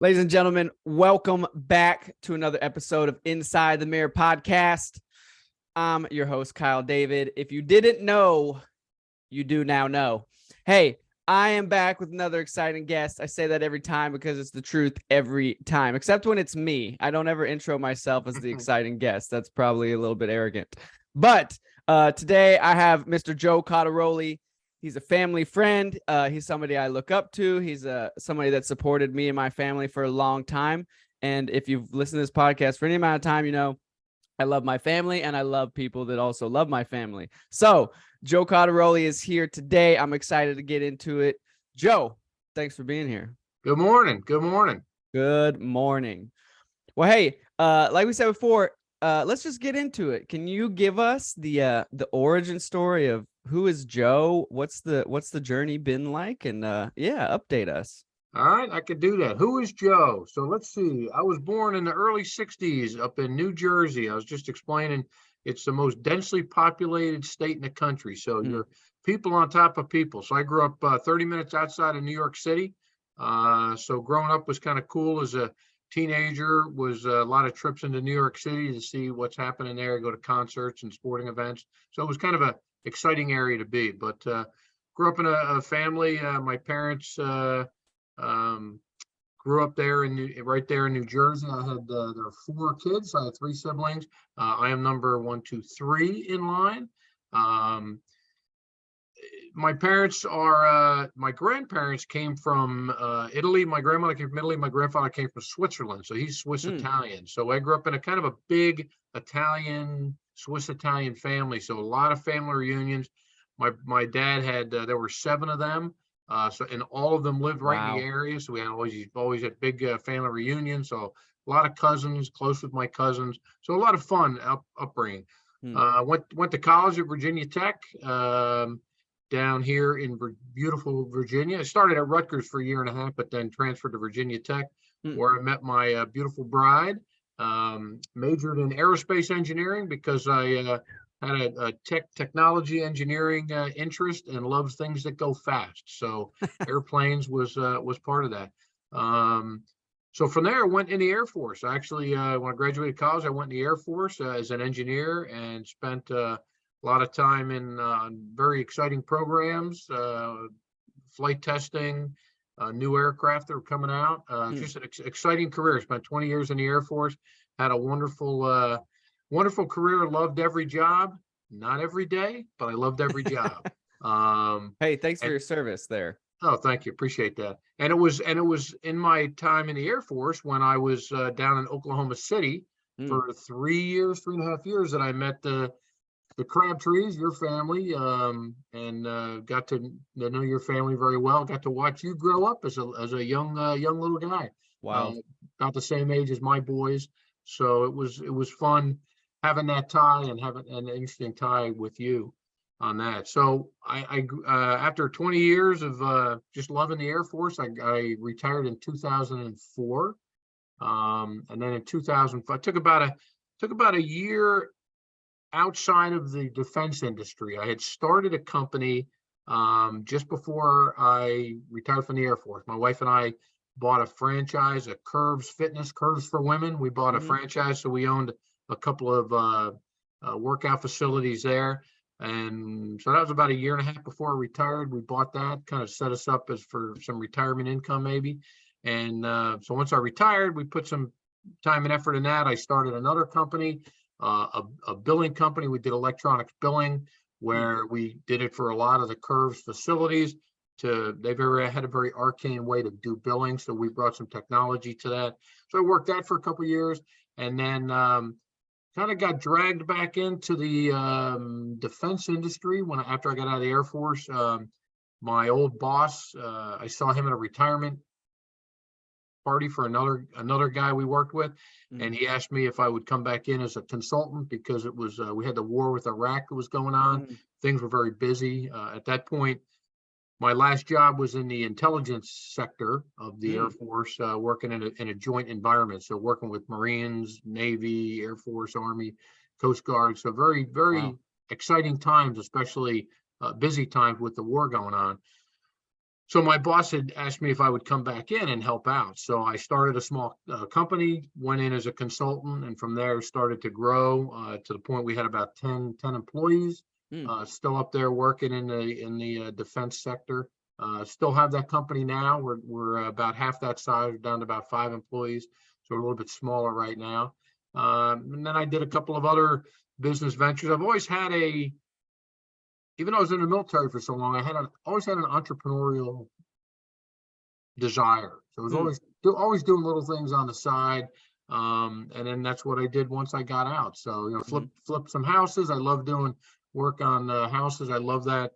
Ladies and gentlemen, welcome back to another episode of Inside the Mirror podcast. I'm your host, Kyle David. If you didn't know, you do now know. Hey, I am back with another exciting guest. I say that every time because it's the truth every time, except when it's me. I don't ever intro myself as the exciting guest. That's probably a little bit arrogant. But today I have Mr. Joe Codiroli. He's a family friend. He's somebody I look up to. He's somebody that supported me and my family for a long time. And if you've listened to this podcast for any amount of time, you know I love my family and I love people that also love my family. So Joe Codiroli is here today. I'm excited to get into it. Joe, thanks for being here. Good morning. Good morning. Good morning. Well, hey, like we said before, let's just get into it. Can you give us the origin story of who is Joe? What's the journey been like? And update us. All right, I could do that. Who is Joe? So let's see. I was born in the early 60s up in New Jersey. I was just explaining it's the most densely populated state in the country. So you're people on top of people. So I grew up 30 minutes outside of New York City. So growing up was kind of cool as a teenager. Was a lot of trips into New York City to see what's happening there, go to concerts and sporting events. So it was kind of a exciting area to be. But grew up in a family. My parents grew up there right there in New Jersey. I had there are 4 kids. I had 3 siblings. I am number 1, 2, 3 in line. My parents are my grandparents came from Italy. My grandmother came from Italy. My grandfather came from Switzerland, so he's Swiss Italian. So I grew up in a kind of a big Italian, Swiss Italian family. So a lot of family reunions. My dad had there were 7 of them. And all of them lived right in the area. So we had always had big family reunions. So a lot of cousins, close with my cousins. So a lot of fun upbringing. Went to college at Virginia Tech down here in beautiful Virginia. I started at Rutgers for a year and a half, but then transferred to Virginia Tech, where I met my beautiful bride. Majored in aerospace engineering because I had a technology engineering interest and loves things that go fast. So airplanes was part of that. So from there, I went in the Air Force. Actually, when I graduated college, I went in the Air Force as an engineer and spent a lot of time in very exciting programs, flight testing, new aircraft that were coming out. Just an exciting career. Spent 20 years in the Air Force. Had a wonderful career. Loved every job. Not every day, but I loved every job. Hey, thanks for your service there. Oh, thank you. Appreciate that. And it was in my time in the Air Force when I was down in Oklahoma City for 3.5 years that I met the Crabtrees, your family, and got to know your family very well. Got to watch you grow up as a young little guy. Wow. About the same age as my boys. So it was fun having that tie and having an interesting tie with you on that. So I after 20 years of just loving the Air Force, I retired in 2004. And then in 2005, took about a year outside of the defense industry. I had started a company just before I retired from the Air Force. My wife and I bought a franchise, a Curves for women. We bought a franchise, so we owned a couple of workout facilities there. And so that was about a year and a half before I retired. We bought that, kind of set us up as for some retirement income maybe. And so once I retired, we put some time and effort in that. I started another company, a billing company. We did electronics billing, where we did it for a lot of the Curves facilities. They've had a very arcane way to do billing, so we brought some technology to that. So I worked that for a couple of years, and then kind of got dragged back into the defense industry after I got out of the Air Force. My old boss, I saw him at a retirement party for another guy we worked with, and he asked me if I would come back in as a consultant because it was we had the war with Iraq that was going on. Things were very busy at that point. My last job was in the intelligence sector of the Air Force, working in a joint environment. So working with Marines, Navy, Air Force, Army, Coast Guard. So very, very exciting times, especially busy times with the war going on. So my boss had asked me if I would come back in and help out. So I started a small company, went in as a consultant, and from there started to grow to the point we had about 10 employees. Hmm. Still up there working in the defense sector. Still have that company now. We're about half that size, down to about 5 employees. So we're a little bit smaller right now. And then I did a couple of other business ventures. I've always had even though I was in the military for so long, always had an entrepreneurial desire. So I was Hmm. always doing little things on the side. And then that's what I did once I got out. So, Mhm. flip some houses. I love doing work on houses. I love that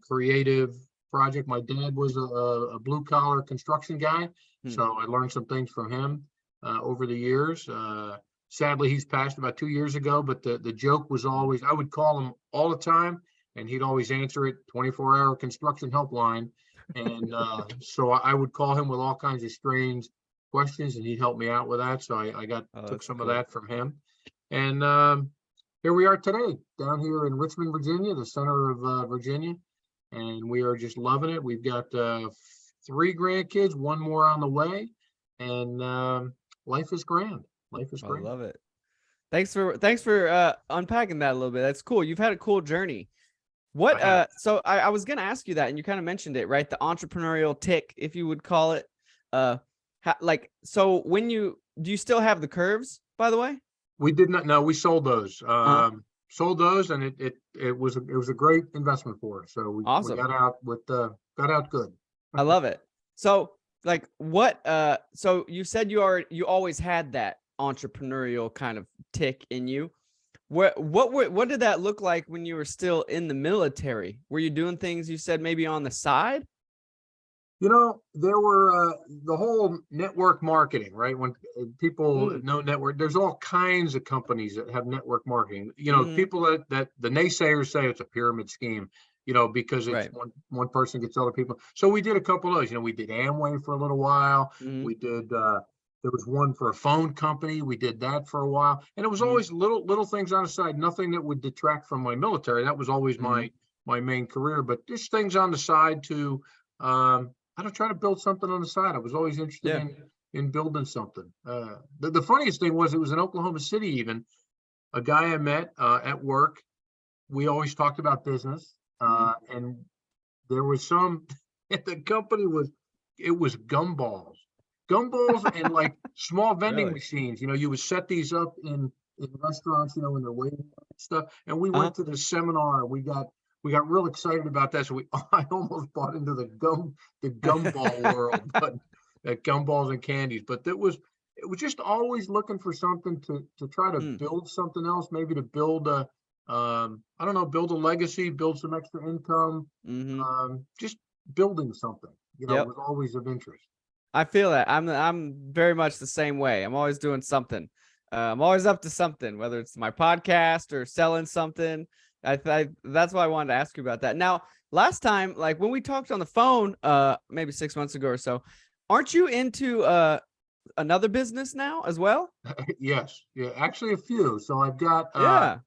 creative project. My dad was a blue collar construction guy. Hmm. So I learned some things from him over the years. Sadly, he's passed about 2 years ago, but the joke was always, I would call him all the time and he'd always answer it, 24-hour construction helpline. And so I would call him with all kinds of strange questions and he'd help me out with that. So I Oh, took that's some of cool. that from him. And here we are today, down here in Richmond, Virginia, the center of Virginia. And we are just loving it. We've got 3 grandkids, 1 more on the way. And life is grand. Life is I grand. love it. Thanks for unpacking that a little bit. That's cool. You've had a cool journey. I have. So I was gonna ask you that, and you kind of mentioned it, right? The entrepreneurial tick, if you would call it. So do you still have the curves, by the way? We did not know. We sold those. Uh-huh. Sold those, and it was a great investment for us. So we Awesome. got out good. I love it. So so you said you always had that entrepreneurial kind of tick in you. What did that look like when you were still in the military? Were you doing things you said maybe on the side? There were the whole network marketing, right? When people Mm, know network, there's all kinds of companies that have network marketing. hmm. People that the naysayers say it's a pyramid scheme, because it's Right. one person gets other people. So we did a couple of those. We did Amway for a little while. Hmm. We did. There was one for a phone company. We did that for a while, and it was Hmm. always little things on the side. Nothing that would detract from my military. That was always Hmm. my main career. But just things on the side to. I don't try to build something on the side. I was always interested Yeah. in building something. The funniest thing was it was in Oklahoma City. Even a guy I met at work. We always talked about business, Hmm. and there was some. The company was it was gumballs, and like small vending Really? machines. You would set these up in restaurants. When they're waiting and stuff. And we Uh-huh. went to this seminar. We got real excited about that. So I almost bought into the gumball world, but gumballs and candies. But it was just always looking for something to try to Mm, build something else, maybe to build I don't know, build a legacy, build some extra income, hmm. just building something, Yep. was always of interest. I feel that. I'm very much the same way. I'm always doing something. I'm always up to something, whether it's my podcast or selling something. That's why I wanted to ask you about that. Now, last time, like when we talked on the phone, maybe 6 months ago or so, aren't you into another business now as well? Yes, yeah, actually a few. So I've got Yeah.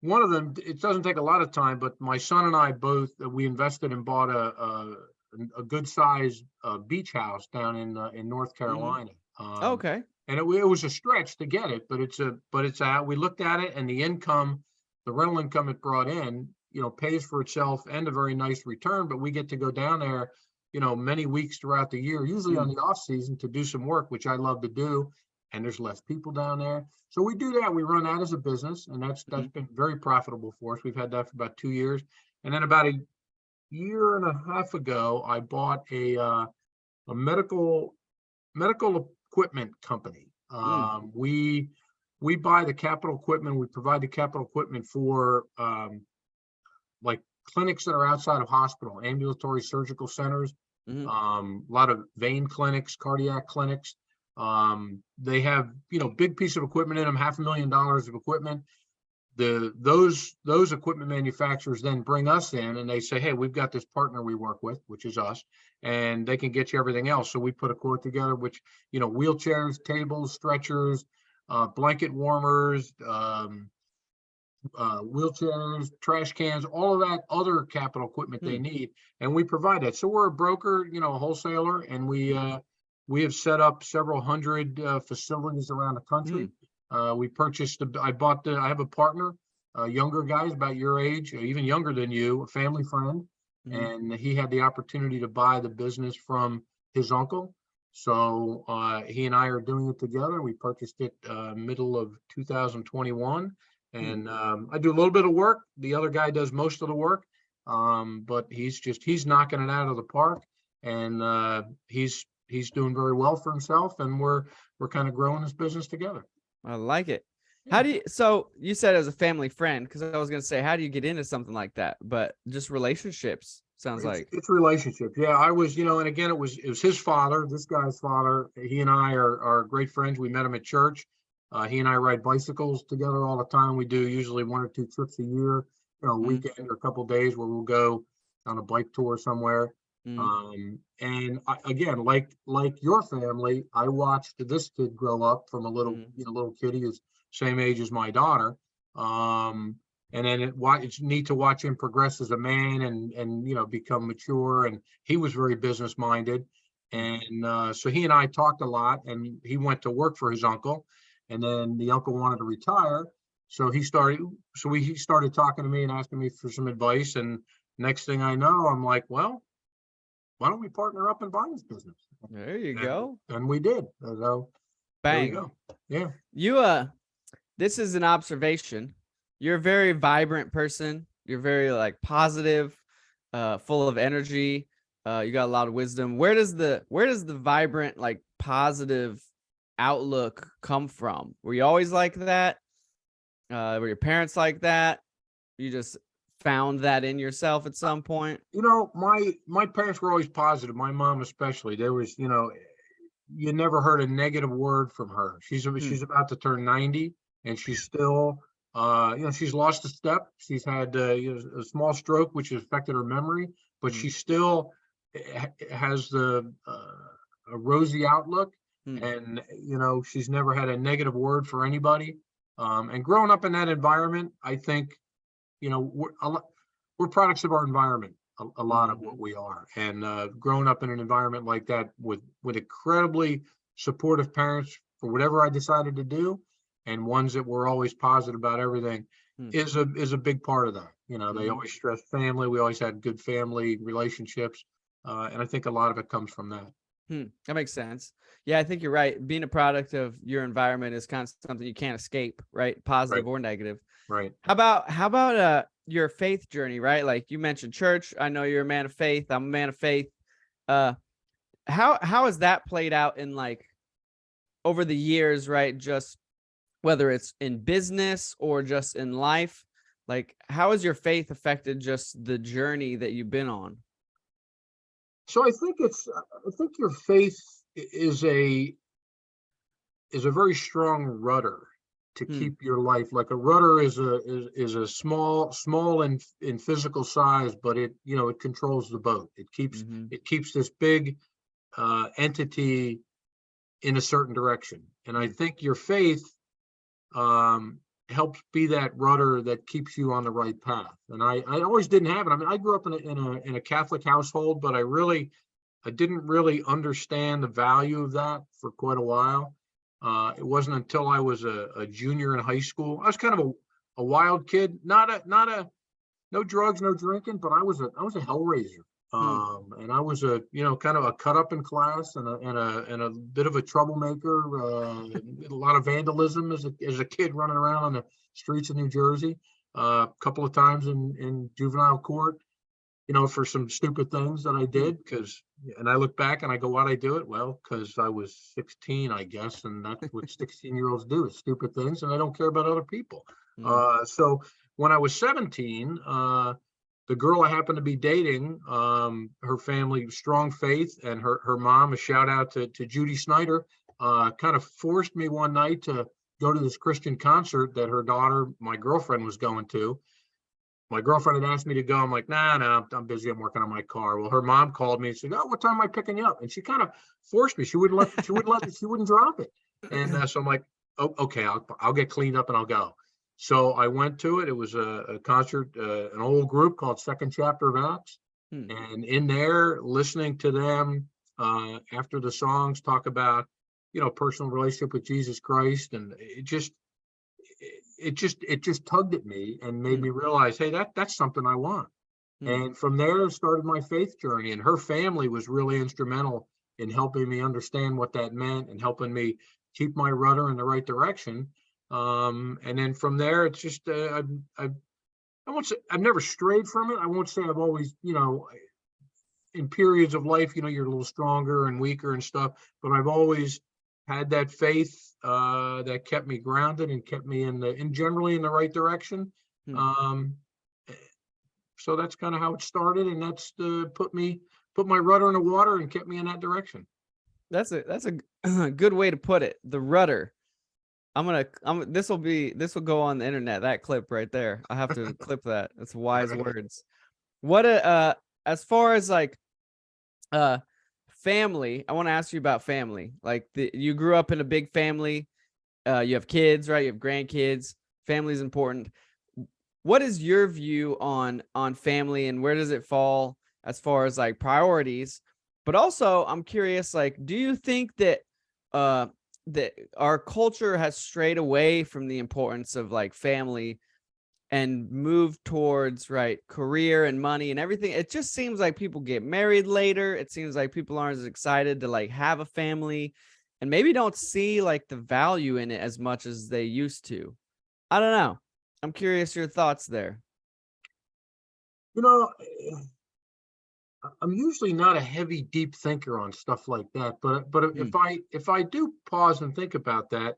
one of them. It doesn't take a lot of time, but my son and I both we invested and bought a good sized beach house down in North Mm-hmm. Carolina. Okay. And it was a stretch to get it, but we looked at it, and the rental income it brought in, pays for itself and a very nice return. But we get to go down there, many weeks throughout the year, usually on Mm, the off season, to do some work, which I love to do. And there's less people down there, so we do that. We run that as a business, and that's mm, been very profitable for us. We've had that for about 2 years, and then about a year and a half ago, I bought a medical equipment company. mm, We buy the capital equipment. We provide the capital equipment for like clinics that are outside of hospital, ambulatory surgical centers, mm, a lot of vein clinics, cardiac clinics. They have big piece of equipment in them, $500,000 of equipment. Those equipment manufacturers then bring us in and they say, hey, we've got this partner we work with, which is us, and they can get you everything else. So we put a quote together, which wheelchairs, tables, stretchers, blanket warmers, wheelchairs, trash cans, all of that other capital equipment they Hmm. need, and we provide that. So we're a broker, a wholesaler, and we have set up several hundred facilities around the Hmm. country. We purchased. I have a partner, a younger guy, he's about your age, or even younger than you, a family friend, Hmm. and he had the opportunity to buy the business from his uncle. So he and I are doing it together. We purchased it middle of 2021, Hmm. and I do a little bit of work. The other guy does most of the work, but he's knocking it out of the park, and he's doing very well for himself, and we're kind of growing this business together. I like it. Yeah. How do you, so you said as a family friend, because I was going to say, how do you get into something like that? But just relationships sounds It's like. it's relationships. Yeah, I was, and again, it was his father, this guy's father. He and I are great friends. We met him at church. He and I ride bicycles together all the time. We do usually 1 or 2 trips a year, a Mm, weekend or a couple of days where we'll go on a bike tour somewhere. mm, And again, like your family, I watched this kid grow up from a little, mm, little kid. He was same age as my daughter. And then it's neat to watch him progress as a man and become mature. And he was very business minded, mm, and so he and I talked a lot. And he went to work for his uncle, and then the uncle wanted to retire, so he started talking to me and asking me for some advice. And next thing I know, I'm like, well, why don't we partner up and buy this business? there you And go. and we did. So there we Bang. go. Yeah. You, this is an observation. You're a very vibrant person. You're very like positive, full of energy. You got a lot of wisdom. Where does the vibrant, like positive outlook come from? Were you always like that? Were your parents like that? You just found that in yourself at some point? My parents were always positive. My mom especially. There was, you never heard a negative word from her. Hmm. She's about to turn 90, and she's still, she's lost a step. She's had a small stroke, which has affected her memory, but Hmm. she still has a rosy outlook, Hmm. and she's never had a negative word for anybody. And growing up in that environment, I think, we're products of our environment. A lot of what Mhm. we are, and growing up in an environment like that with incredibly supportive parents for whatever I decided to do, and ones that were always positive about everything, Hmm. is a big part of that. They Mhm. always stressed family. We always had good family relationships, and I think a lot of it comes from that. That makes sense. Yeah, I think you're right. Being a product of your environment is kind of something you can't escape, right? Right, Positive or negative. right. How about your faith journey, right? Like you mentioned church. I know you're a man of faith. I'm a man of faith. Uh how has that played out in like over the years, right? Just whether it's in business or just in life. Like how has your faith affected just the journey that you've been on? So I think your faith is a very strong rudder to Hmm. keep your life. Like a rudder is a small in physical size, but it controls the boat. It keeps Mm-hmm. it keeps this big entity in a certain direction. And I Hmm. think your faith um, helps be that rudder that keeps you on the right path. And I always didn't have it. I mean, I grew up in a Catholic household, but I didn't really understand the value of that for quite a while. It wasn't until I was a junior in high school. I was kind of a wild kid, not a no drugs, no drinking, but I was a hellraiser. Hmm. And I was kind of a cut up in class and a bit of a troublemaker. A lot of vandalism as a kid running around on the streets of New Jersey. A couple of times in juvenile court, for some stupid things that I Hmm. did. And I look back and I go, why'd I do it? Well, because I was 16, I guess, and that's what 16-year-olds do, is stupid things, and I don't care about other people. Hmm. So when I was 17, the girl I happened to be dating, her family, strong faith, and her mom, a shout out to Judy Snyder, kind of forced me one night to go to this Christian concert that her daughter, my girlfriend, was going to. My girlfriend had asked me to go. I'm like, nah, I'm busy. I'm working on my car. Well, her mom called me and said, oh, what time am I picking you up? And she kind of forced me. She wouldn't drop it. And so I'm like, oh, okay, I'll get cleaned up and I'll go. So I went to it. It was a concert, an old group called Second Chapter of Acts. Hmm. And in there, listening to them after the songs talk about, personal relationship with Jesus Christ. And it just tugged at me and made Hmm. me realize, hey, that's something I want. Hmm. And from there started my faith journey. And her family was really instrumental in helping me understand what that meant and helping me keep my rudder in the right direction. And then from there, it's just I won't say I've never strayed from it. I won't say I've always, in periods of life, you're a little stronger and weaker and stuff, but I've always had that faith that kept me grounded and kept me generally in the right direction. Hmm. Um, so that's kind of how it started, and that's put my rudder in the water and kept me in that direction. That's a good way to put it. The rudder. This will go on the internet. That clip right there. I have to clip that. That's wise Right. words. What as far as like family, I want to ask you about family. Like you grew up in a big family. You have kids, right? You have grandkids. Family's important. What is your view on family, and where does it fall as far as like priorities? But also, I'm curious, like, do you think that that our culture has strayed away from the importance of like family and moved towards right career and money and everything? It just seems like people get married later. It seems like people aren't as excited to like have a family and maybe don't see like the value in it as much as they used to. I don't know. I'm curious your thoughts there. You know, I'm usually not a heavy, deep thinker on stuff like that, but Mm, if I do pause and think about that,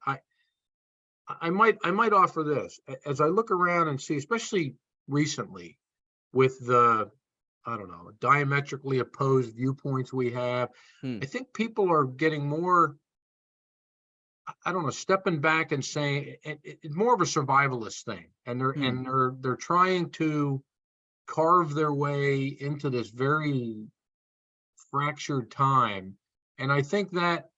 I might offer this. As I look around and see, especially recently, with the, I don't know, diametrically opposed viewpoints we have, mm, I think people are getting more, I don't know, stepping back and saying it's more of a survivalist thing, and mm, they're trying to carve their way into this very fractured time. And I think that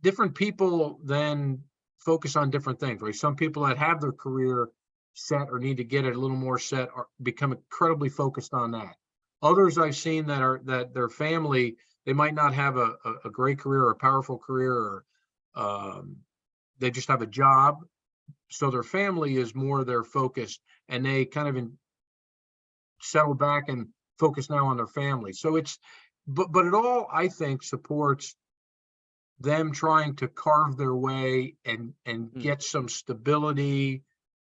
different people then focus on different things, right? Some people that have their career set or need to get it a little more set are become incredibly focused on that. Others I've seen that their family, they might not have a great career or a powerful career, or um, they just have a job. So their family is more their focus, and they kind of settle back and focus now on their family. So but it all, I think, supports them trying to carve their way and mm, get some stability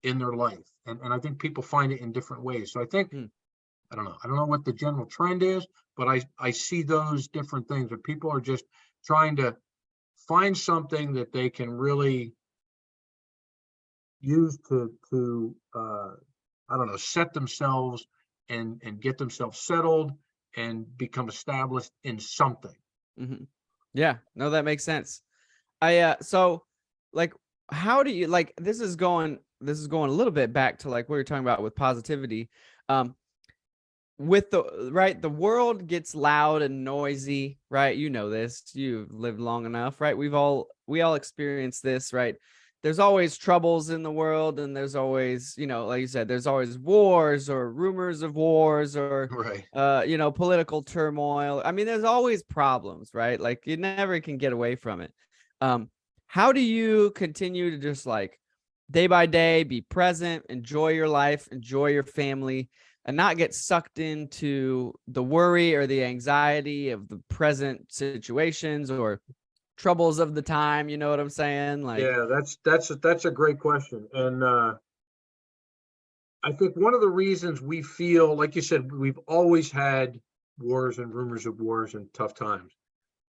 in their life. And I think people find it in different ways. So I think, mm, I don't know what the general trend is, but I see those different things that people are just trying to find something that they can really use to I don't know, set themselves and get themselves settled and become established in something. mhm. Yeah, no, that makes sense. So like how do you like this is going a little bit back to like what you're talking about with positivity. Um with the world gets loud and noisy, right? You know this. You've lived long enough, right? We all experience this, right? There's always troubles in the world, and there's always, like you said, there's always wars or rumors of wars or Right. political turmoil. I mean, there's always problems, right? Like you never can get away from it. Um, how do you continue to just like day by day be present, enjoy your life, enjoy your family, and not get sucked into the worry or the anxiety of the present situations or troubles of the time? You know what I'm saying? Like, Yeah, that's a great question. And I think one of the reasons we feel, like you said, we've always had wars and rumors of wars and tough times.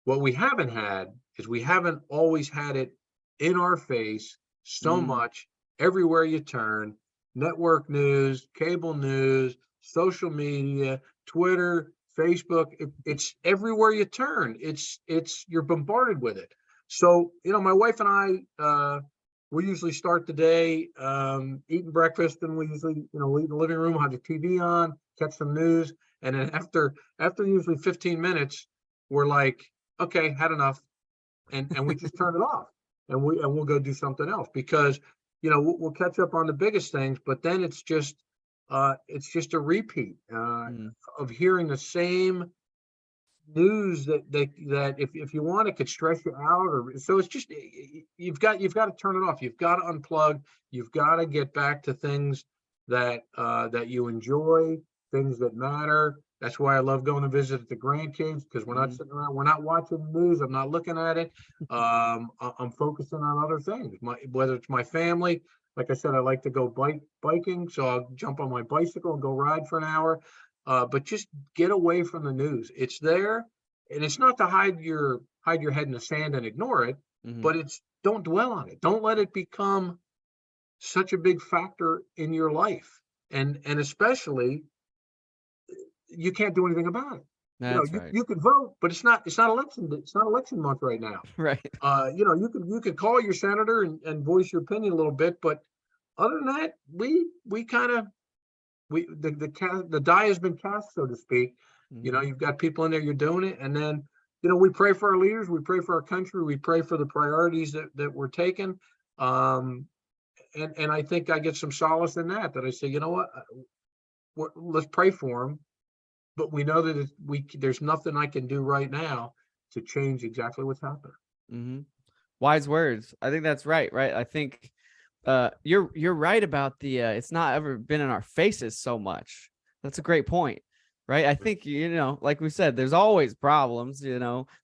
What we haven't had is we haven't always had it in our face so mm, much everywhere you turn. Network news, cable news, social media, Twitter, Facebook, it's everywhere you turn. It's you're bombarded with it. So, my wife and I, we usually start the day eating breakfast, and we usually, we eat in the living room, have the TV on, catch some news, and then after usually 15 minutes, we're like, okay, had enough, and we just turn it off, and we'll go do something else, because we'll catch up on the biggest things, but then it's just a repeat Mm, of hearing the same news that if you want, it could stress you out. Or so it's just you've got to turn it off. You've got to unplug. You've got to get back to things that you enjoy, things that matter. That's why I love going to visit the grandkids, because we're not mhm. sitting around, we're not watching the news. I'm not looking at it. I'm focusing on other things. Whether it's my family, like I said, I like to go biking, so I'll jump on my bicycle and go ride for an hour. But just get away from the news. It's there, and it's not to hide your head in the sand and ignore it, Mhm. but it's don't dwell on it. Don't let it become such a big factor in your life. And especially, you can't do anything about it. That's You right. you could vote, but it's not election month right now. Right. You could call your senator and voice your opinion a little bit, but other than that, we kind of we the die has been cast, so to speak. Mhm. You've got people in there, you're doing it, and then we pray for our leaders, we pray for our country, we pray for the priorities that we're taking. Um and I think I get some solace in that I say, you know what, let's pray for them, but we know that there's nothing I can do right now to change exactly what's happening. Mhm. Wise words. I think that's right, right? I think you're right about the it's not ever been in our faces so much. That's a great point. Right? I think like we said, there's always problems,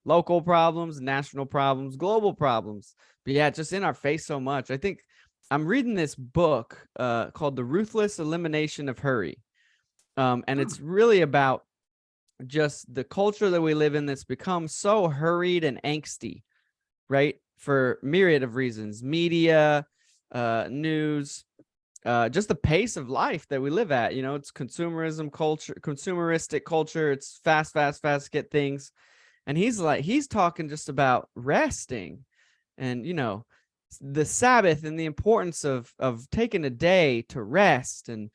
local problems, national problems, global problems. But yeah, just in our face so much. I think I'm reading this book called The Ruthless Elimination of Hurry. And Hmm. it's really about just the culture that we live in that's become so hurried and angsty, right? For myriad of reasons, media, news, just the pace of life that we live at. It's consumeristic culture. It's fast, fast, fast, get things. And he's talking just about resting and, the Sabbath and the importance of taking a day to rest and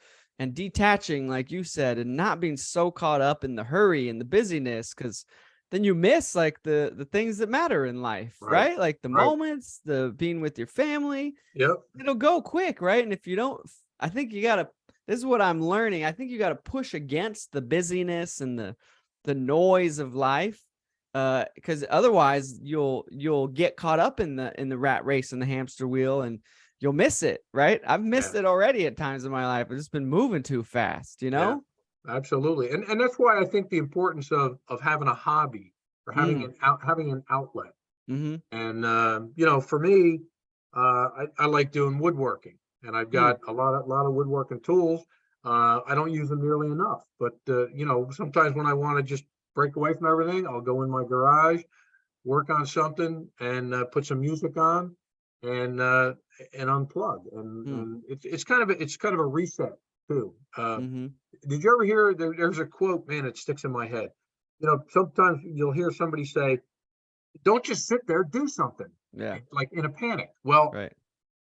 detaching, like you said, and not being so caught up in the hurry and the busyness, because then you miss like the things that matter in life, Right. right? Like the Right. moments, the being with your family. Yep. It'll go quick, right? And if you don't, I think you gotta, this is what I'm learning. I think you gotta push against the busyness and the noise of life. Because otherwise you'll get caught up in the rat race and the hamster wheel, and you'll miss it, right? I've missed Yeah. it already at times in my life. I've just been moving too fast, Yeah. Absolutely. And that's why I think the importance of having a hobby, or having Mm, having an outlet. mm-hmm, And for me, I like doing woodworking, and I've mm, got a lot of woodworking tools. I don't use them nearly enough, but sometimes when I want to just break away from everything, I'll go in my garage, work on something, and put some music on, and uh, and unplug. And, mm, and it's kind of a reset too. mm-hmm. Did you ever hear there's a quote, man, it sticks in my head. Sometimes you'll hear somebody say, don't just sit there, do something, Yeah, like in a panic. Well, right.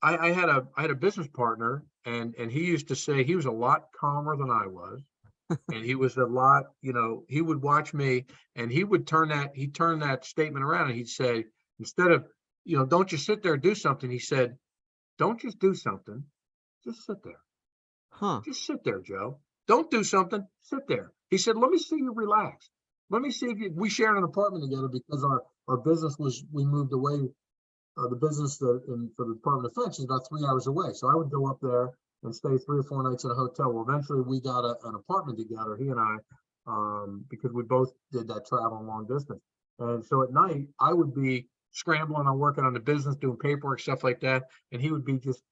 I had a business partner, and he used to say he was a lot calmer than I was, and he was a lot, he would watch me, and he'd turn that statement around, and he'd say, instead of, don't just sit there, do something, he said, don't just do something, just sit there. Huh. Just sit there, Joe. Don't do something. Sit there. He said, let me see you relax. Let me see if we shared an apartment together, because our business we moved away. The business for the Department of Defense is about 3 hours away. So I would go up there and stay 3 or 4 nights at a hotel. Well, eventually we got an apartment together, he and I, because we both did that travel long distance. And so at night, I would be scrambling on working on the business, doing paperwork, stuff like that. And he would be just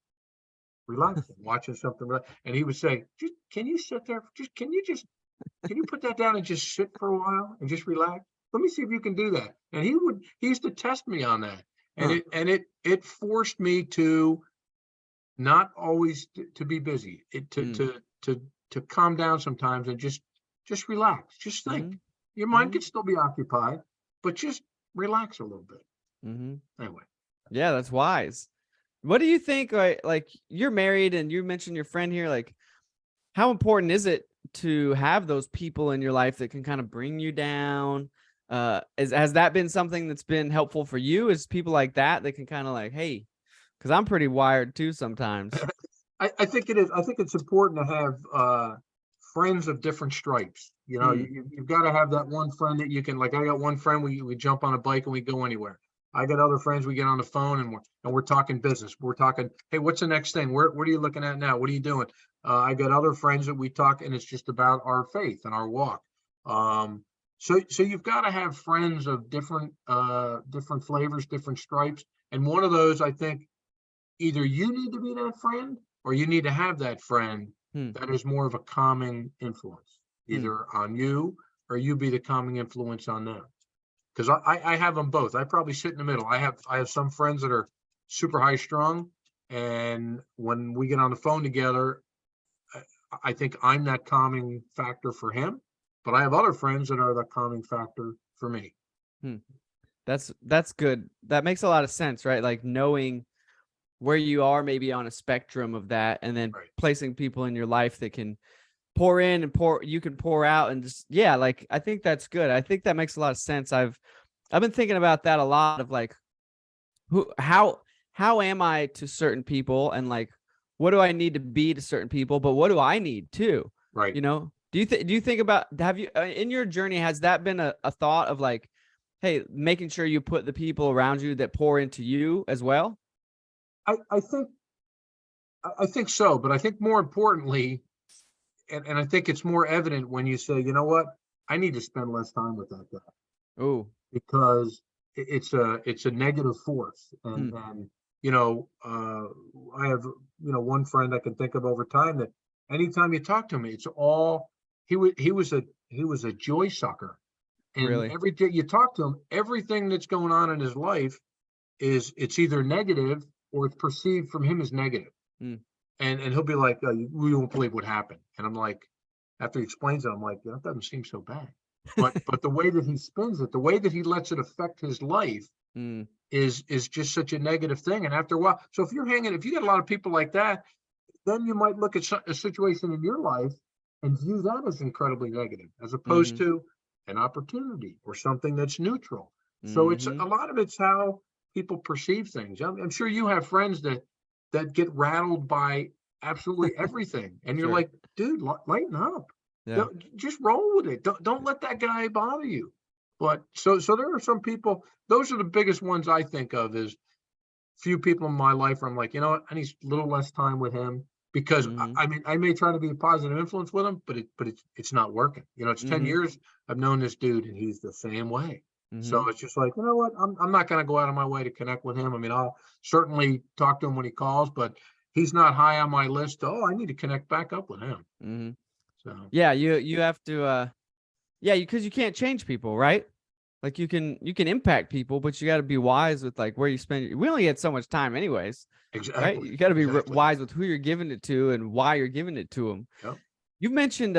relaxing, watching something. And he would say, can you sit there? Can you put that down and just sit for a while and just relax? Let me see if you can do that. And he used to test me on that. And Huh. it forced me to not always to be busy, Mm, to calm down sometimes, and just relax, just mm-hmm, think. Your mind mm-hmm, can still be occupied, but just relax a little bit. mm-hmm. Anyway. Yeah, that's wise. What do you think? Like you're married and you mentioned your friend here. Like, how important is it to have those people in your life that can kind of bring you down? Has that been something that's been helpful for you? Is people like that can kind of like, hey, because I'm pretty wired too sometimes. I think it is. I think it's important to have friends of different stripes. You know, Mm, you've got to have that one friend that you can, like, I got one friend, we jump on a bike and we go anywhere. I got other friends, we get on the phone and we're talking business. We're talking, hey, what's the next thing? What are you looking at now? What are you doing? I got other friends that we talk, and it's just about our faith and our walk. So you've got to have friends of different flavors, different stripes. And one of those, I think, either you need to be that friend or you need to have that friend hmm, that is more of a calming influence, hmm. either on you or you be the calming influence on them. Because I have them both. I probably sit in the middle. I have some friends that are super high strung, and when we get on the phone together, I think I'm that calming factor for him. But I have other friends that are the calming factor for me. Hmm. That's good. That makes a lot of sense, right? Like knowing where you are maybe on a spectrum of that, and then Right. placing people in your life that can pour in and you can pour out, and just, yeah, like I think that's good. I think that makes a lot of sense. I've been thinking about that a lot of like who how am I to certain people, and like what do I need to be to certain people, but what do I need too? Right. You know, do you think about, have you in your journey, has that been a thought of like, hey, making sure you put the people around you that pour into you as well? I think so, but I think more importantly, and I think it's more evident when you say, you know what, I need to spend less time with that guy Oh, because it's a negative force. And hmm, I have one friend I can think of over time that anytime you talk to him, it's all he was a joy sucker. And really? every day you talk to him, everything that's going on in his life it's either negative or it's perceived from him as negative. Hmm. And he'll be like, "We won't believe what happened." And I'm like, after he explains it, I'm like, "That doesn't seem so bad." But the way that he spins it, the way that he lets it affect his life Hmm. is just such a negative thing. And after a while, so if you got a lot of people like that, then you might look at a situation in your life and view that as incredibly negative, as opposed Mm-hmm. to an opportunity or something that's neutral. So it's Mm-hmm. a lot of it's how people perceive things. I'm sure you have friends that get rattled by absolutely everything, and you're Sure. like, dude, lighten up. Yeah. Just roll with it. Don't let that guy bother you. But so there are some people. Those are the biggest ones I think of. Is few people in my life where I'm like, you know what, I need a little less time with him because Mm-hmm. I mean, I may try to be a positive influence with him, but it's not working. It's 10 Mm-hmm. years I've known this dude and he's the same way. Mm-hmm. So it's just like, you know what, I'm not going to go out of my way to connect with him. I mean, I'll certainly talk to him when he calls, but he's not high on my list. Oh, I need to connect back up with him. Mm-hmm. So Yeah, you have to yeah, because you can't change people, right? Like you can impact people, but you got to be wise with like where you spend we only get so much time anyways, right? exactly, You got to be exactly. wise with who you're giving it to and why you're giving it to them. Yep. You've mentioned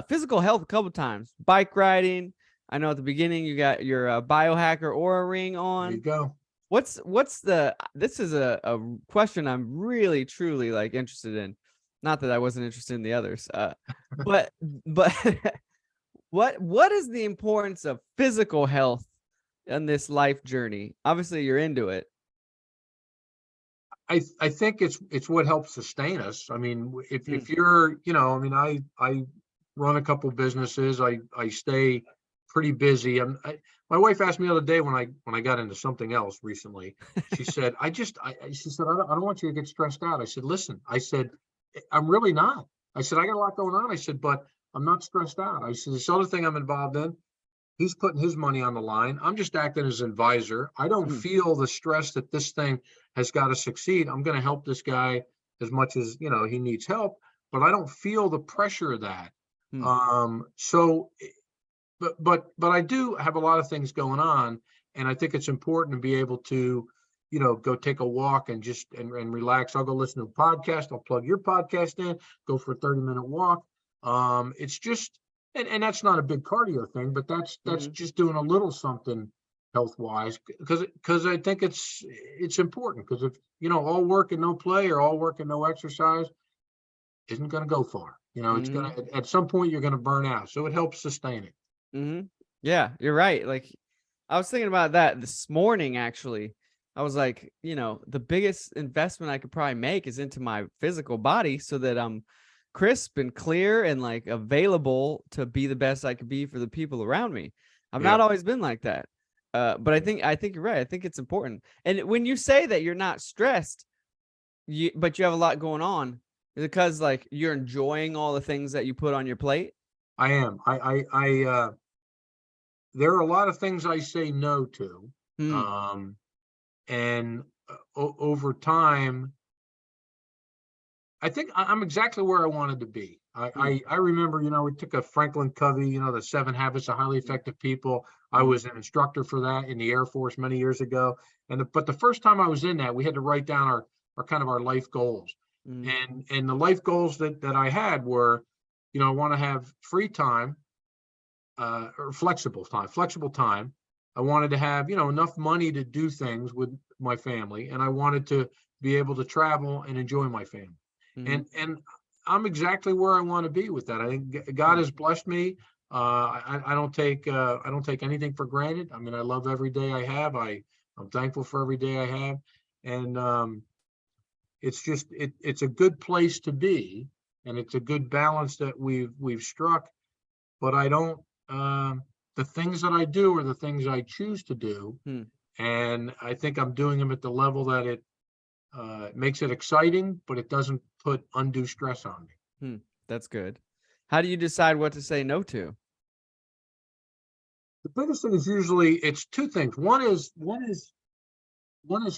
physical health a couple times, bike riding. I know at the beginning you got your biohacker aura ring There you on. go. What's the this is a question I'm really truly like interested in. Not that I wasn't interested in the others. But but what is the importance of physical health in this life journey? Obviously you're into it. I think it's what helps sustain us. I mean, Hmm. if you're, I mean, I run a couple businesses. I stay pretty busy. My wife asked me the other day when I got into something else recently. She said, she said, I don't want you to get stressed out. I said, listen, I said, I'm really not. I said, I got a lot going on. I said, but I'm not stressed out. I said, this other thing I'm involved in, he's putting his money on the line. I'm just acting as an advisor. I don't Hmm. feel the stress that this thing has got to succeed. I'm going to help this guy as much as he needs help, but I don't feel the pressure of that. Hmm. So, but I do have a lot of things going on, and I think it's important to be able to, go take a walk and just and relax. I'll go listen to a podcast. I'll plug your podcast in. Go for a 30-minute walk. It's just and that's not a big cardio thing, but that's Hmm. just doing a little something health wise because I think it's important because if all work and no play or all work and no exercise isn't going to go far. It's Hmm. going to at some point you're going to burn out. So it helps sustain it. Hmm. Yeah, you're right. Like I was thinking about that this morning actually. I was like, you know, the biggest investment I could probably make is into my physical body so that I'm crisp and clear and like available to be the best I could be for the people around me. I've Yeah. not always been like that. But I think you're right. I think it's important. And when you say that you're not stressed, but you have a lot going on, is it because like you're enjoying all the things that you put on your plate? I am. There are a lot of things I say no to. Hmm. Um, and over time, I think I'm exactly where I wanted to be. Hmm. I remember, we took a Franklin Covey, the 7 Habits of Highly Effective People. I Hmm. was an instructor for that in the Air Force many years ago. But the first time I was in that, we had to write down our kind of our life goals. Hmm. And the life goals that I had were, I want to have free time, or flexible time. I wanted to have, enough money to do things with my family, and I wanted to be able to travel and enjoy my family. Hmm. And I'm exactly where I want to be with that. I think God has blessed me. I don't take anything for granted. I mean, I love every day I have. I'm thankful for every day I have, and it's a good place to be, and it's a good balance that we've struck. But I don't. The things that I do are the things I choose to do, Hmm. and I think I'm doing them at the level that it makes it exciting, but it doesn't put undue stress on me. Hmm. That's good. How do you decide what to say no to? The biggest thing is usually it's two things. One is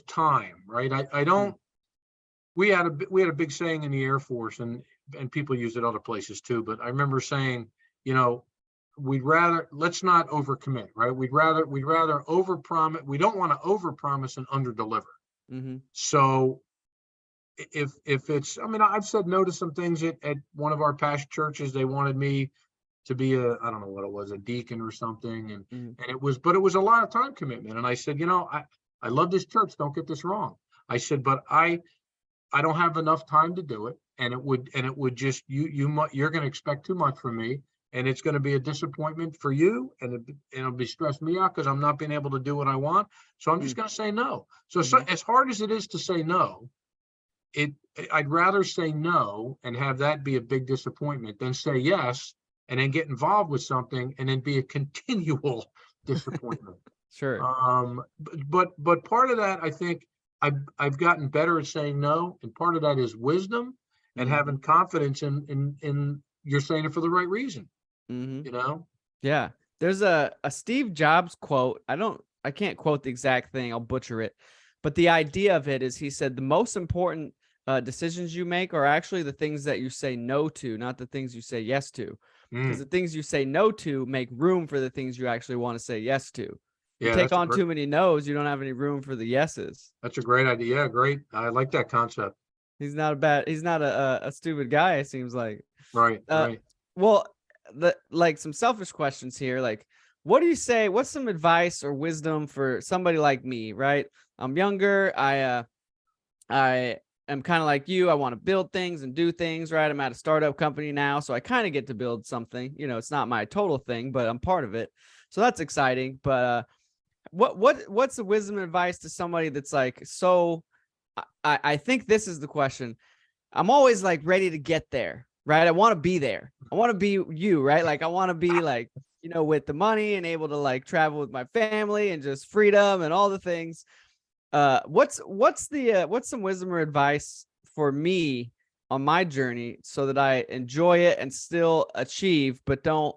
time, right? I Hmm. don't. We had a big saying in the Air Force, and people use it other places too. But I remember saying, you know, let's not overcommit, right? We'd rather overpromise. We don't want to overpromise and underdeliver. Mm-hmm. So if it's, I mean, I've said no to some things at one of our past churches. They wanted me to be I don't know what it was, a deacon or something, Mm-hmm. and it was a lot of time commitment. And I said, I love this church. Don't get this wrong. I said, but I don't have enough time to do it, and it would just you're going to expect too much from me, and it's going to be a disappointment for you, and it'll be stress me out because I'm not being able to do what I want. So I'm just going to say no. So Mm-hmm. as hard as it is to say no, it I'd rather say no and have that be a big disappointment than say yes and then get involved with something and then be a continual disappointment. Sure. But part of that, I think I've gotten better at saying no, and part of that is wisdom and Mm-hmm. having confidence in you're saying it for the right reason, Mm-hmm. you know? Yeah. There's a Steve Jobs quote. I can't quote the exact thing. I'll butcher it. But the idea of it is he said the most important decisions you make are actually the things that you say no to, not the things you say yes to. Because the Mm, things you say no to make room for the things you actually want to say yes to. You yeah, take on too many no's, you don't have any room for the yeses. that's a great idea. Yeah, great. I like that concept. He's not a stupid guy, it seems like. Right, Uh, right. well, like some selfish questions here. Like, what do you say? What's some advice or wisdom for somebody like me? Right, I'm younger. I am kind of like you. I want to build things and do things. Right, I'm at a startup company now, so I kind of get to build something. You know, it's not my total thing, but I'm part of it, so that's exciting. But what's the wisdom and advice to somebody that's like so? I think this is the question. I'm always like ready to get there, right? I want to be there. I want to be you, right? Like I want to be like, with the money and able to like travel with my family and just freedom and all the things. What's some wisdom or advice for me on my journey so that I enjoy it and still achieve, but don't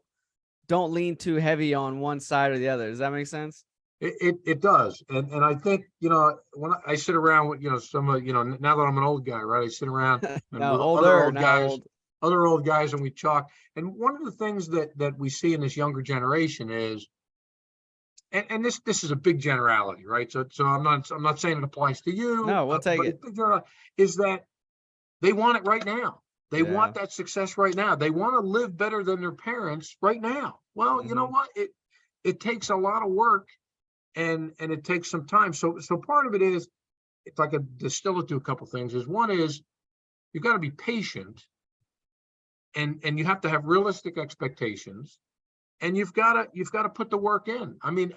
lean too heavy on one side or the other. Does that make sense? It does. And I think, when I sit around with, some of, now that I'm an old guy, right? I sit around and No, with other older, old now guys, old. and we talk. And one of the things that we see in this younger generation is, and this is a big generality, right? So I'm not saying it applies to you, No, we'll take but it's it. big generality, is that they want it right now. They Yeah. want that success right now. They want to live better than their parents right now. Well, you know Hmm. what? It takes a lot of work, and it takes some time. So part of it is, if I could distill it to a couple things, is one is you've got to be patient, and you have to have realistic expectations, and you've got to put the work in. I mean,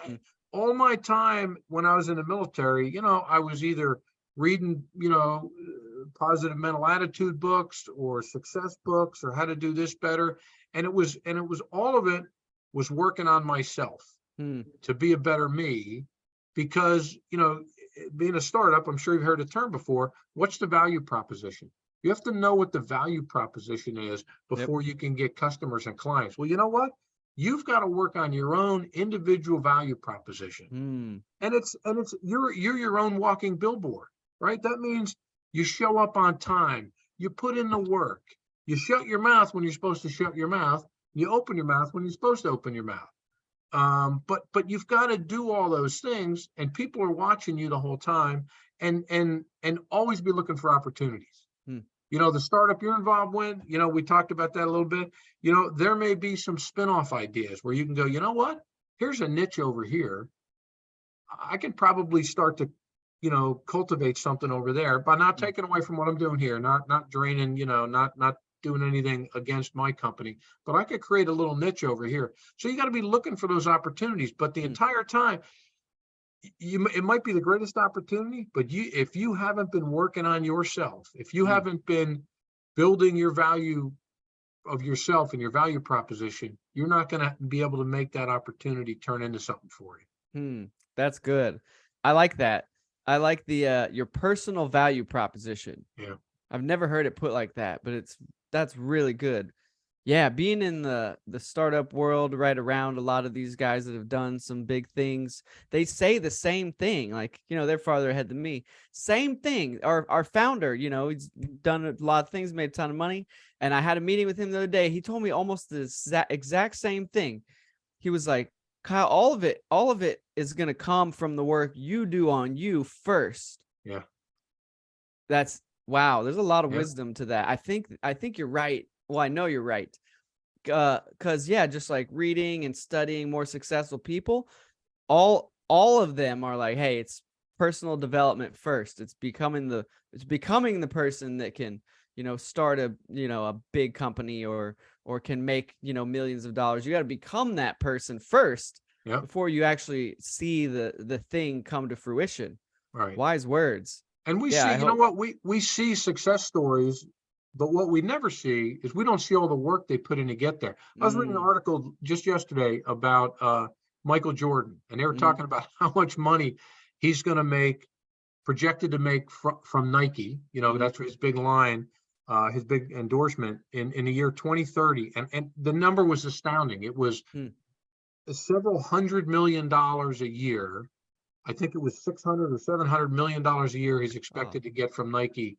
all my time when I was in the military, I was either reading, positive mental attitude books or success books or how to do this better. And it was all of it was working on myself to be a better me, because, being a startup, I'm sure you've heard the term before. What's the value proposition? You have to know what the value proposition is before you can get customers and clients. Well, you know what? You've got to work on your own individual value proposition. And you're your own walking billboard, right? That means you show up on time, you put in the work, you shut your mouth when you're supposed to shut your mouth, you open your mouth when you're supposed to open your mouth. But you've got to do all those things, and people are watching you the whole time, and always be looking for opportunities. The startup you're involved with, we talked about that a little bit. There may be some spin-off ideas where you can go, you know what? Here's a niche over here. I can probably start to, cultivate something over there by not taking away from what I'm doing here, not draining, not doing anything against my company, but I could create a little niche over here. So you got to be looking for those opportunities. But the entire time, it might be the greatest opportunity, but if you haven't been working on yourself, if you haven't been building your value of yourself and your value proposition, you're not going to be able to make that opportunity turn into something for you. That's good. I like that. I like the your personal value proposition. Yeah. I've never heard it put like that, but that's really good. Yeah, being in the startup world, right around a lot of these guys that have done some big things, they say the same thing. Like, they're farther ahead than me. Same thing. Our founder, he's done a lot of things, made a ton of money. And I had a meeting with him the other day. He told me almost the exact same thing. He was like, Kyle, all of it is going to come from the work you do on you first. Yeah. That's wow. There's a lot of wisdom to that. I think you're right. Well, I know you're right. Because just like reading and studying more successful people, all of them are like, hey, it's personal development first. It's becoming the person that can, start a big company or can make, millions of dollars. You got to become that person first before you actually see the thing come to fruition. Right. Wise words. And we see, what we see success stories. But what we never see is we don't see all the work they put in to get there. I was reading an article just yesterday about Michael Jordan, and they were talking about how much money he's going to make, projected to make from Nike. That's his big line, his big endorsement in the year 2030. And the number was astounding. It was several $100 million a year. I think it was $600 or $700 million a year he's expected to get from Nike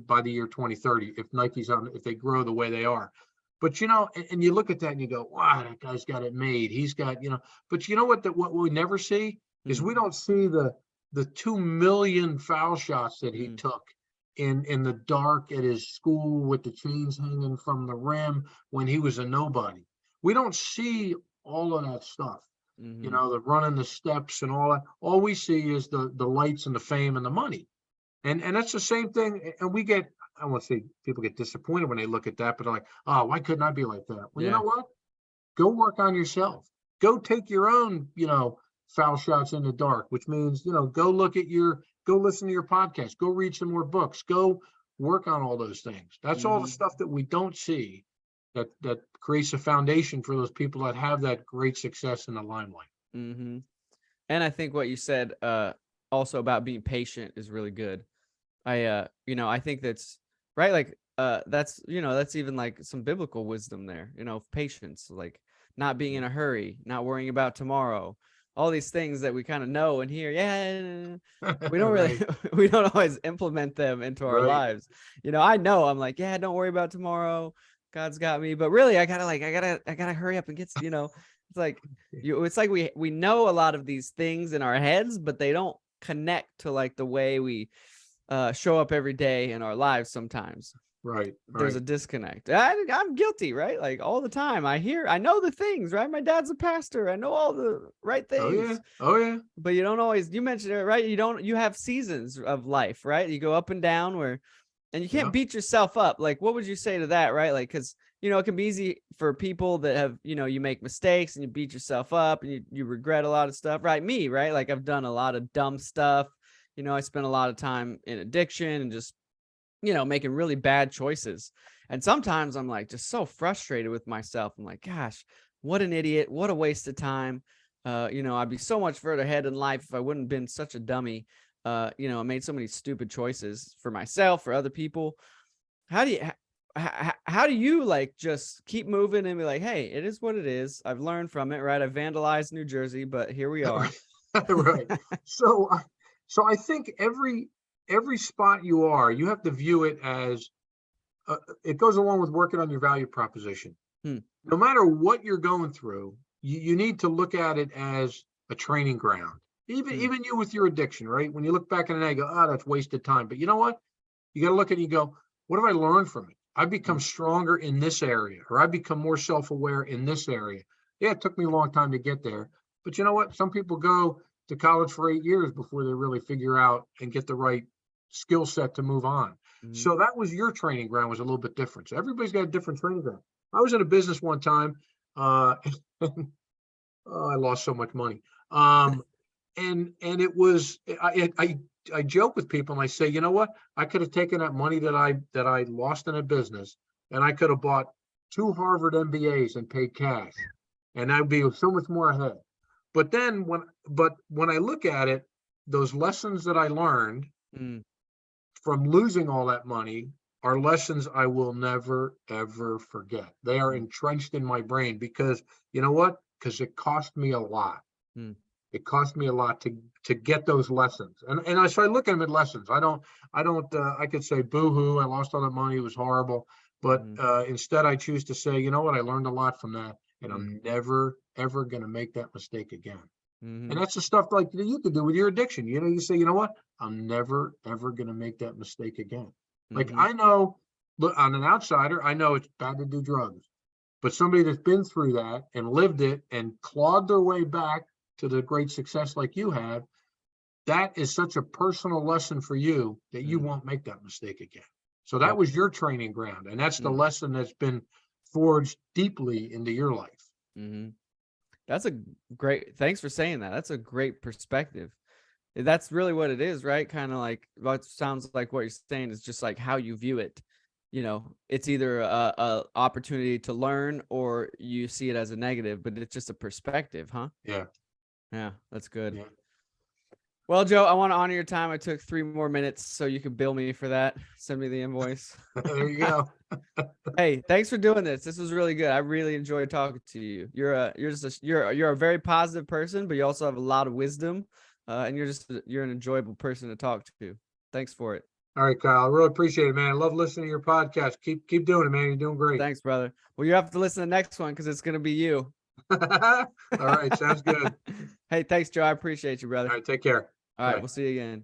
by the year 2030, if they grow the way they are. But and you look at that and you go, wow, that guy's got it made. He's got, but what we never see is we don't see the 2 million foul shots that he took in the dark at his school with the chains hanging from the rim when he was a nobody. We don't see all of that stuff. The running the steps and all that. All we see is the lights and the fame and the money. And that's the same thing. And I won't say people get disappointed when they look at that, but they're like, oh, why couldn't I be like that? Well, you know what? Go work on yourself. Go take your own, foul shots in the dark, which means, go listen to your podcast, go read some more books, go work on all those things. That's all the stuff that we don't see that creates a foundation for those people that have that great success in the limelight. And I think what you said also about being patient is really good. I think that's right. Like, that's even like some biblical wisdom there, patience, like not being in a hurry, not worrying about tomorrow, all these things that we kind of know and hear. We don't really, we don't always implement them into our lives. I know I'm like, don't worry about tomorrow. God's got me. But really, I gotta hurry up and get, it's like, it's like we know a lot of these things in our heads, but they don't connect to like the way we show up every day in our lives. Sometimes there's a disconnect. I'm guilty, right? Like all the time I know the things, right? My dad's a pastor, I know all the right things. Oh yeah. But you don't always, you mentioned it, right? You have seasons of life, right? You go up and down and you can't beat yourself up. Like, what would you say to that, right? Like, because it can be easy for people that have, you make mistakes and you beat yourself up and you regret a lot of stuff, right? Me, right? Like I've done a lot of dumb stuff. I spent a lot of time in addiction and just, making really bad choices. And sometimes I'm like just so frustrated with myself. I'm like, gosh, what an idiot. What a waste of time. I'd be so much further ahead in life if I wouldn't have been such a dummy. I made so many stupid choices for myself, for other people. How do you like just keep moving and be like, hey, it is what it is. I've learned from it, right? I vandalized New Jersey, but here we are. Right. So I think every spot you have to view it as it goes along with working on your value proposition. No matter what you're going through, you need to look at it as a training ground. Even you with your addiction, right? When you look back in the day, you go, oh, that's wasted time. But you know what? You got to look at it and you go, what have I learned from it? I've become stronger in this area, or I've become more self-aware in this area. Yeah, it took me a long time to get there. But you know what? Some people go to college for 8 years before they really figure out and get the right skill set to move on. So that was your training ground, was a little bit different. So everybody's got a different training ground. I was in a business one time, I lost so much money. And it was, I joke with people and I say, you know what? I could have taken that money that I lost in a business and I could have bought 2 Harvard MBAs and paid cash, and I'd be so much more ahead. But then when I look at it, those lessons that I learned from losing all that money are lessons I will never, ever forget. They are entrenched in my brain because you know what? Because it cost me a lot. It cost me a lot to get those lessons. And so I look at them as lessons. I could say, boo-hoo, I lost all that money. It was horrible. But instead I choose to say, you know what? I learned a lot from that. And I'm never, ever going to make that mistake again. And that's the stuff like that you could do with your addiction. You say, you know what? I'm never, ever going to make that mistake again. Like I know, look, on an outsider, I know it's bad to do drugs. But somebody that's been through that and lived it and clawed their way back to the great success like you have, that is such a personal lesson for you that you won't make that mistake again. So that was your training ground. And that's the lesson that's been forged deeply into your life. That's thanks for saying that. That's a great perspective. That's really what it is, right? Kind of like what sounds like what you're saying is just like how you view it. It's either a opportunity to learn or you see it as a negative, but it's just a perspective, huh? Yeah, that's good. Yeah. Well, Joe, I want to honor your time. I took 3 more minutes, so you can bill me for that. Send me the invoice. There you go. Hey, thanks for doing this. This was really good. I really enjoyed talking to you. You're a very positive person, but you also have a lot of wisdom, and you're an enjoyable person to talk to. Thanks for it. All right, Kyle. I really appreciate it, man. I love listening to your podcast. Keep doing it, man. You're doing great. Thanks, brother. Well, you have to listen to the next one because it's gonna be you. All right, sounds good. Hey, thanks, Joe. I appreciate you, brother. All right, take care. All right, Bye. we'll see you again.